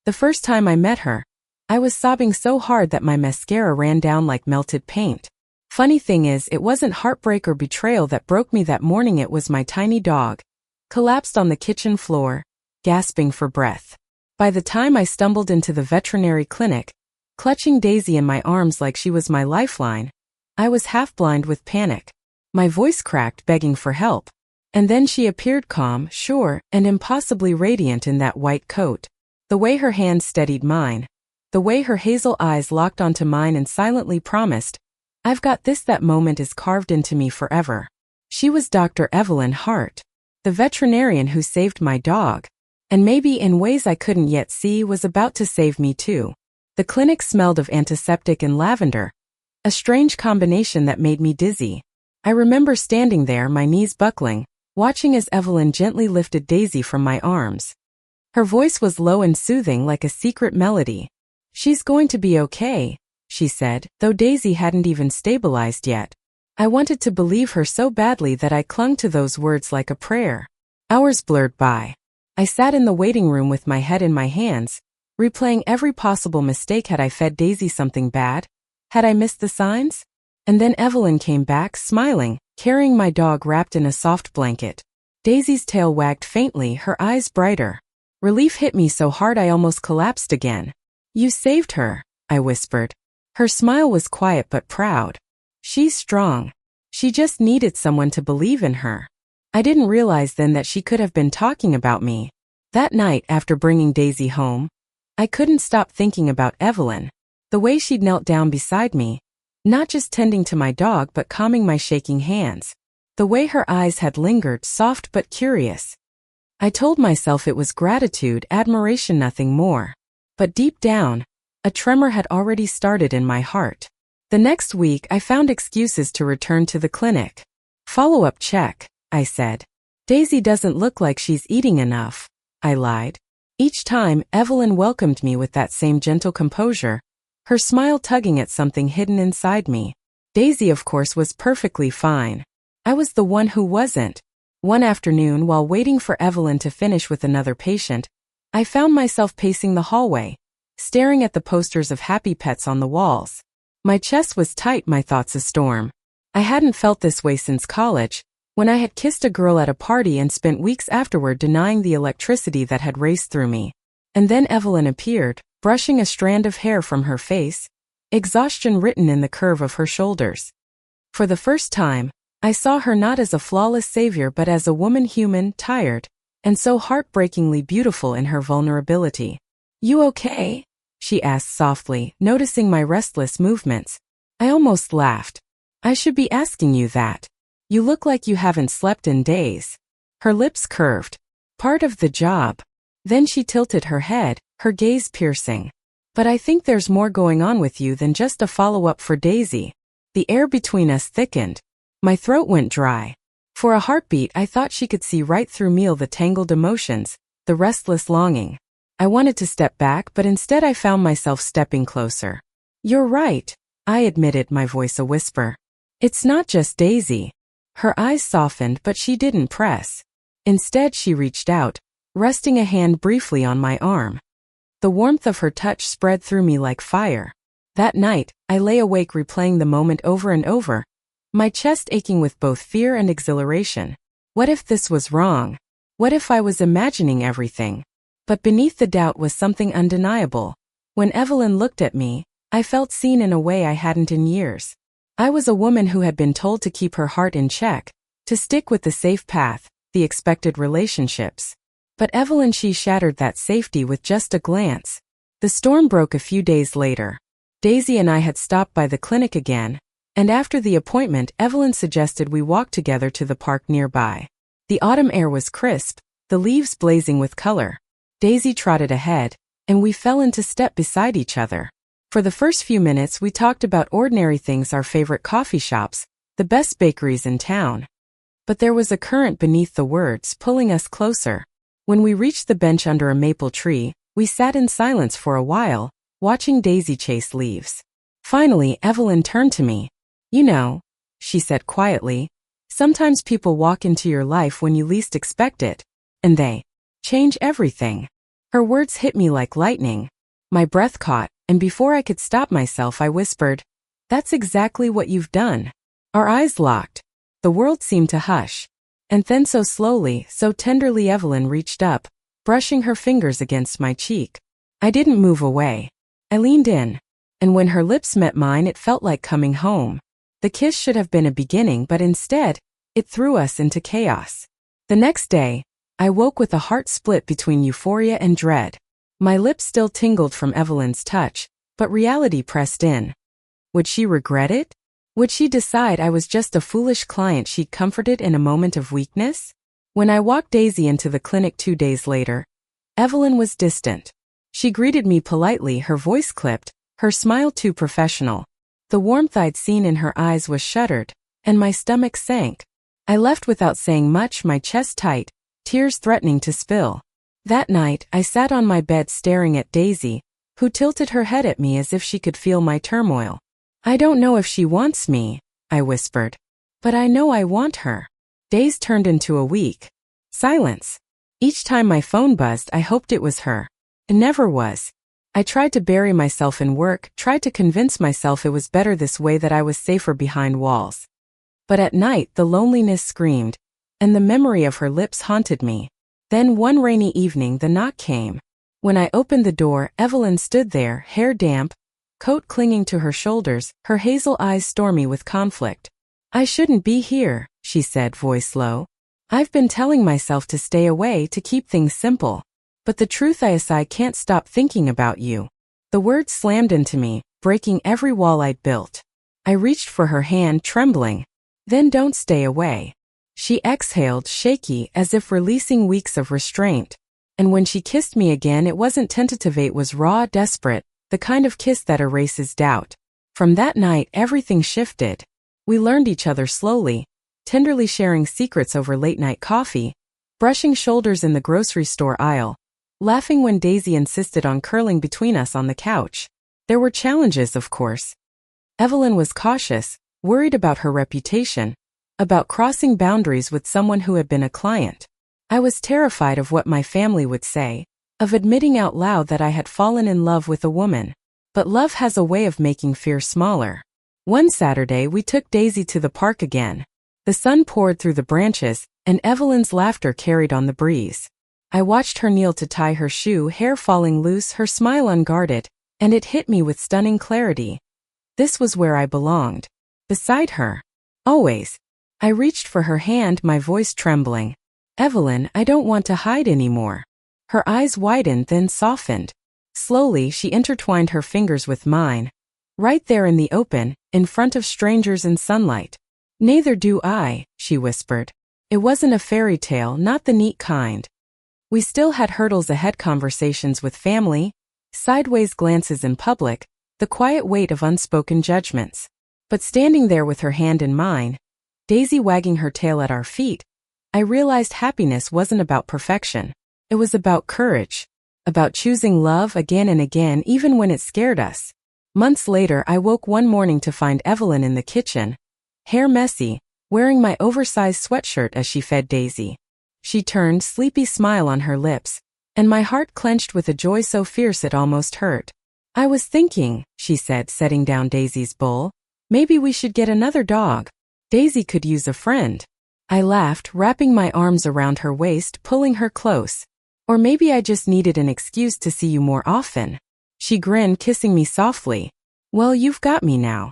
The first time I met her, I was sobbing so hard that my mascara ran down like melted paint. Funny thing is, it wasn't heartbreak or betrayal that broke me that morning, it was my tiny dog, collapsed on the kitchen floor, gasping for breath. By the time I stumbled into the veterinary clinic, clutching Daisy in my arms like she was my lifeline, I was half blind with panic. My voice cracked, begging for help. And then she appeared calm, sure, and impossibly radiant in that white coat. The way her hand steadied mine, the way her hazel eyes locked onto mine and silently promised, "I've got this," that moment is carved into me forever. She was Dr. Evelyn Hart, the veterinarian who saved my dog, and maybe in ways I couldn't yet see was about to save me too. The clinic smelled of antiseptic and lavender, a strange combination that made me dizzy. I remember standing there, my knees buckling, watching as Evelyn gently lifted Daisy from my arms. Her voice was low and soothing like a secret melody. "She's going to be okay," she said, though Daisy hadn't even stabilized yet. I wanted to believe her so badly that I clung to those words like a prayer. Hours blurred by. I sat in the waiting room with my head in my hands, replaying every possible mistake. Had I fed Daisy something bad? Had I missed the signs? And then Evelyn came back, smiling, carrying my dog wrapped in a soft blanket. Daisy's tail wagged faintly, her eyes brighter. Relief hit me so hard I almost collapsed again. "You saved her," I whispered. Her smile was quiet but proud. "She's strong. She just needed someone to believe in her." I didn't realize then that she could have been talking about me. That night, after bringing Daisy home, I couldn't stop thinking about Evelyn. The way she'd knelt down beside me, not just tending to my dog but calming my shaking hands. The way her eyes had lingered, soft but curious. I told myself it was gratitude, admiration, nothing more. But deep down, a tremor had already started in my heart. The next week, I found excuses to return to the clinic. "Follow-up check," I said. "Daisy doesn't look like she's eating enough," I lied. Each time, Evelyn welcomed me with that same gentle composure, her smile tugging at something hidden inside me. Daisy, of course, was perfectly fine. I was the one who wasn't. One afternoon, while waiting for Evelyn to finish with another patient, I found myself pacing the hallway, staring at the posters of happy pets on the walls. My chest was tight, my thoughts a storm. I hadn't felt this way since college, when I had kissed a girl at a party and spent weeks afterward denying the electricity that had raced through me. And then Evelyn appeared, brushing a strand of hair from her face, exhaustion written in the curve of her shoulders. For the first time, I saw her not as a flawless savior but as a woman, human, tired, and so heartbreakingly beautiful in her vulnerability. "You okay?" she asked softly, noticing my restless movements. I almost laughed. "I should be asking you that. You look like you haven't slept in days." Her lips curved. "Part of the job." Then she tilted her head, her gaze piercing. "But I think there's more going on with you than just a follow-up for Daisy." The air between us thickened. My throat went dry. For a heartbeat, I thought she could see right through me, the tangled emotions, the restless longing. I wanted to step back, but instead I found myself stepping closer. "You're right," I admitted, my voice a whisper. "It's not just Daisy." Her eyes softened, but she didn't press. Instead, she reached out, resting a hand briefly on my arm. The warmth of her touch spread through me like fire. That night, I lay awake replaying the moment over and over, my chest aching with both fear and exhilaration. What if this was wrong? What if I was imagining everything? But beneath the doubt was something undeniable. When Evelyn looked at me, I felt seen in a way I hadn't in years. I was a woman who had been told to keep her heart in check, to stick with the safe path, the expected relationships. But Evelyn, she shattered that safety with just a glance. The storm broke a few days later. Daisy and I had stopped by the clinic again, and after the appointment, Evelyn suggested we walk together to the park nearby. The autumn air was crisp, the leaves blazing with color. Daisy trotted ahead, and we fell into step beside each other. For the first few minutes, we talked about ordinary things, our favorite coffee shops, the best bakeries in town. But there was a current beneath the words, pulling us closer. When we reached the bench under a maple tree, we sat in silence for a while, watching Daisy chase leaves. Finally, Evelyn turned to me. "You know," she said quietly, "sometimes people walk into your life when you least expect it, and they change everything." Her words hit me like lightning. My breath caught, and before I could stop myself, I whispered, "That's exactly what you've done." Our eyes locked. The world seemed to hush. And then so slowly, so tenderly, Evelyn reached up, brushing her fingers against my cheek. I didn't move away. I leaned in, and when her lips met mine, it felt like coming home. The kiss should have been a beginning, but instead, it threw us into chaos. The next day, I woke with a heart split between euphoria and dread. My lips still tingled from Evelyn's touch, but reality pressed in. Would she regret it? Would she decide I was just a foolish client she'd comforted in a moment of weakness? When I walked Daisy into the clinic 2 days later, Evelyn was distant. She greeted me politely, her voice clipped, her smile too professional. The warmth I'd seen in her eyes was shuttered, and my stomach sank. I left without saying much, my chest tight, tears threatening to spill. That night, I sat on my bed staring at Daisy, who tilted her head at me as if she could feel my turmoil. "I don't know if she wants me," I whispered. "But I know I want her." Days turned into a week. Silence. Each time my phone buzzed, I hoped it was her. It never was. I tried to bury myself in work, tried to convince myself it was better this way, that I was safer behind walls. But at night, the loneliness screamed, and the memory of her lips haunted me. Then one rainy evening, the knock came. When I opened the door, Evelyn stood there, hair damp, coat clinging to her shoulders, her hazel eyes stormy with conflict. "I shouldn't be here," she said, voice low. "I've been telling myself to stay away, to keep things simple. But the truth is, I can't stop thinking about you." The words slammed into me, breaking every wall I'd built. I reached for her hand, trembling. "Then don't stay away." She exhaled, shaky, as if releasing weeks of restraint. And when she kissed me again, it wasn't tentative, it was raw, desperate, the kind of kiss that erases doubt. From that night, everything shifted. We learned each other slowly, tenderly sharing secrets over late-night coffee, brushing shoulders in the grocery store aisle, laughing when Daisy insisted on curling between us on the couch. There were challenges, of course. Evelyn was cautious, worried about her reputation, about crossing boundaries with someone who had been a client. I was terrified of what my family would say, of admitting out loud that I had fallen in love with a woman. But love has a way of making fear smaller. One Saturday, we took Daisy to the park again. The sun poured through the branches, and Evelyn's laughter carried on the breeze. I watched her kneel to tie her shoe, hair falling loose, her smile unguarded, and it hit me with stunning clarity. This was where I belonged. Beside her. Always. I reached for her hand, my voice trembling. "Evelyn, I don't want to hide anymore." Her eyes widened, then softened. Slowly, she intertwined her fingers with mine. Right there in the open, in front of strangers in sunlight. "Neither do I," she whispered. It wasn't a fairy tale, not the neat kind. We still had hurdles ahead, conversations with family, sideways glances in public, the quiet weight of unspoken judgments. But standing there with her hand in mine, Daisy wagging her tail at our feet, I realized happiness wasn't about perfection. It was about courage. About choosing love again and again, even when it scared us. Months later, I woke one morning to find Evelyn in the kitchen, hair messy, wearing my oversized sweatshirt as she fed Daisy. She turned, sleepy smile on her lips, and my heart clenched with a joy so fierce it almost hurt. "I was thinking," she said, setting down Daisy's bowl, "maybe we should get another dog. Daisy could use a friend." I laughed, wrapping my arms around her waist, pulling her close. "Or maybe I just needed an excuse to see you more often." She grinned, kissing me softly. "Well, you've got me now.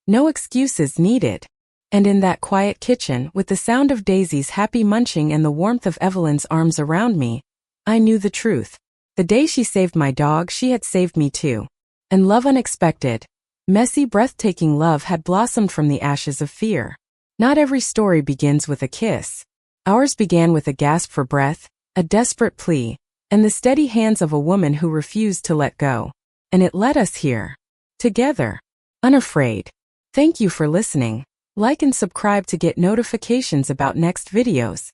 No excuses needed." And in that quiet kitchen, with the sound of Daisy's happy munching and the warmth of Evelyn's arms around me, I knew the truth. The day she saved my dog, she had saved me too. And love, unexpected, messy, breathtaking love, had blossomed from the ashes of fear. Not every story begins with a kiss. Ours began with a gasp for breath, a desperate plea, and the steady hands of a woman who refused to let go. And it led us here. Together. Unafraid. Thank you for listening. Like and subscribe to get notifications about next videos.